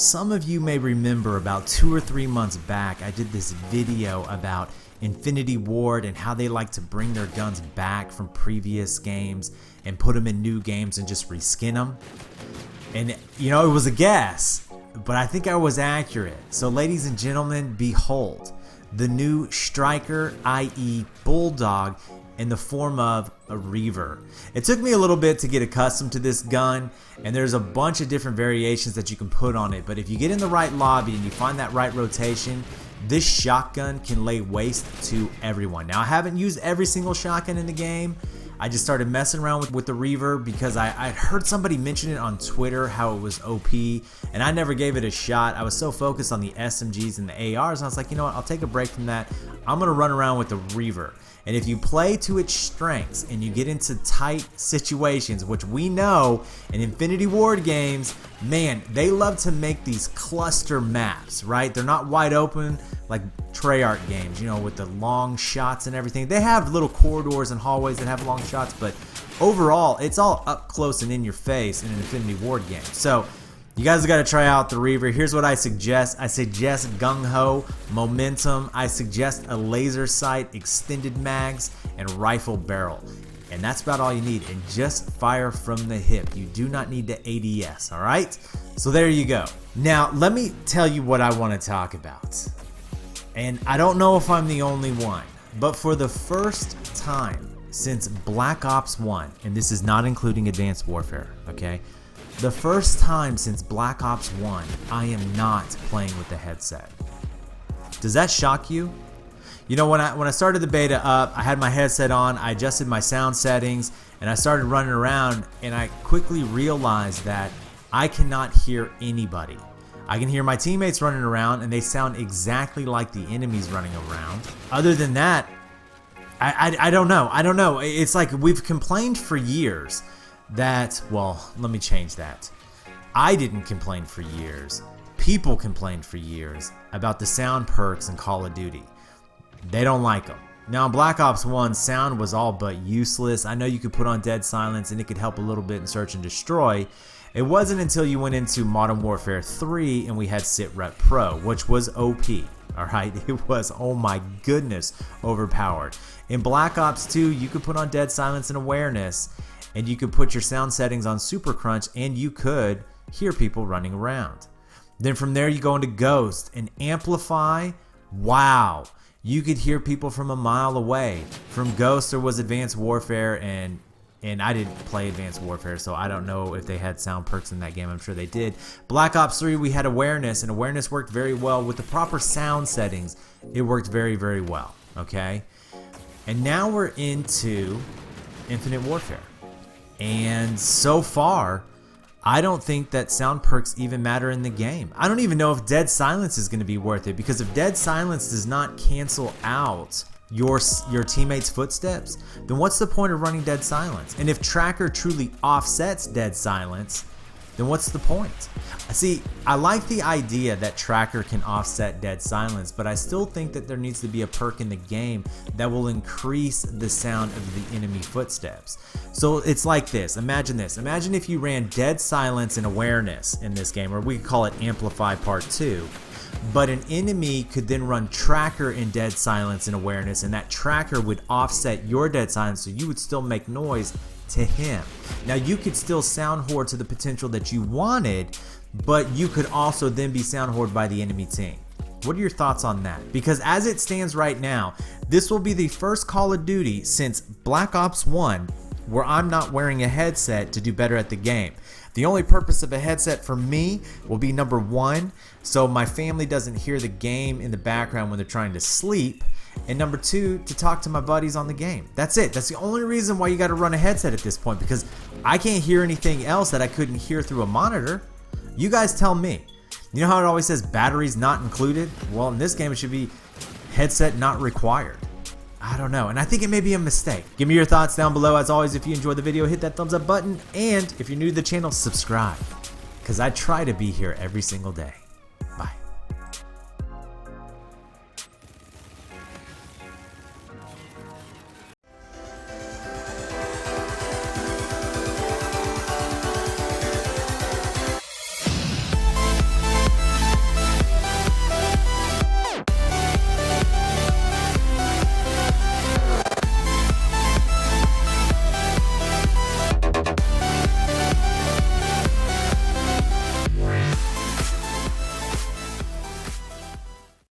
Some of you may remember about 2 or 3 months back, I did this video about Infinity Ward and how they like to bring their guns back from previous games and put them in new games and just reskin them. And you know, it was a guess, but I think I was accurate. So ladies and gentlemen, behold, the new striker, i.e. Bulldog, in the form of a Reaver. It took me a little bit to get accustomed to this gun, and there's a bunch of different variations that you can put on it, but if you get in the right lobby and you find that right rotation, this shotgun can lay waste to everyone. Now, I haven't used every single shotgun in the game. I just started messing around with the Reaver because I heard somebody mention it on Twitter how it was OP, and I never gave it a shot. I was so focused on the SMGs and the ARs, and I was like, you know what, I'll take a break from that. I'm gonna run around with the Reaver. And if you play to its strengths and you get into tight situations, which we know in Infinity Ward games, man, they love to make these cluster maps, right? They're not wide open like Treyarch games, you know, with the long shots and everything. They have little corridors and hallways that have long shots, but overall, it's all up close and in your face in an Infinity Ward game. So you guys got to try out the Reaver. Here's what I suggest. I suggest gung-ho, momentum. I suggest a laser sight, extended mags, and rifle barrel. And that's about all you need. And just fire from the hip. You do not need the ADS, all right? So there you go. Now, let me tell you what I want to talk about. And I don't know if I'm the only one, but for the first time since Black Ops 1, and this is not including Advanced Warfare, okay? The first time since Black Ops 1, I am not playing with the headset. Does that shock you? You know, when I started the beta up, I had my headset on, I adjusted my sound settings, and I started running around, and I quickly realized that I cannot hear anybody. I can hear my teammates running around, and they sound exactly like the enemies running around. Other than that, I don't know. I don't know. It's like we've complained for years that, well, let me change that. I didn't complain for years. People complained for years about the sound perks in Call of Duty. They don't like them. Now in Black Ops 1, sound was all but useless. I know you could put on dead silence and it could help a little bit in search and destroy. It wasn't until you went into Modern Warfare 3 and we had Sitrep Pro, which was OP. Alright, it was, oh my goodness, overpowered. In Black Ops 2, you could put on dead silence and awareness, and you could put your sound settings on Super Crunch, and you could hear people running around. Then from there you go into Ghost and Amplify. Wow, you could hear people from a mile away. From Ghost there was Advanced Warfare, and I didn't play Advanced Warfare, so I don't know if they had sound perks in that game. I'm sure they did. Black Ops 3 we had Awareness, and Awareness worked very well with the proper sound settings. It worked very, very well, okay? And now we're into Infinite Warfare. And so far, I don't think that sound perks even matter in the game. I don't even know if dead silence is going to be worth it, because if dead silence does not cancel out your teammates' footsteps, then what's the point of running dead silence? And if tracker truly offsets dead silence, then what's the point? See, I like the idea that tracker can offset dead silence, but I still think that there needs to be a perk in the game that will increase the sound of the enemy footsteps. So it's like this. Imagine this. Imagine if you ran dead silence and awareness in this game, or we could call it Amplify Part 2. But an enemy could then run tracker in dead silence and awareness, and that tracker would offset your dead silence, so you would still make noise to him. Now you could still sound horde to the potential that you wanted, but you could also then be sound horde by the enemy team. What are your thoughts on that? Because as it stands right now, this will be the first Call of Duty since Black Ops 1 where I'm not wearing a headset to do better at the game. The only purpose of a headset for me will be number one, so my family doesn't hear the game in the background when they're trying to sleep, and number two, to talk to my buddies on the game. That's it. That's the only reason why you got to run a headset at this point, because I can't hear anything else that I couldn't hear through a monitor. You guys tell me. You know how it always says batteries not included? Well, in this game it should be headset not required. I don't know, and I think it may be a mistake. Give me your thoughts down below. As always, if you enjoyed the video, hit that thumbs up button, and if you're new to the channel, subscribe, because I try to be here every single day.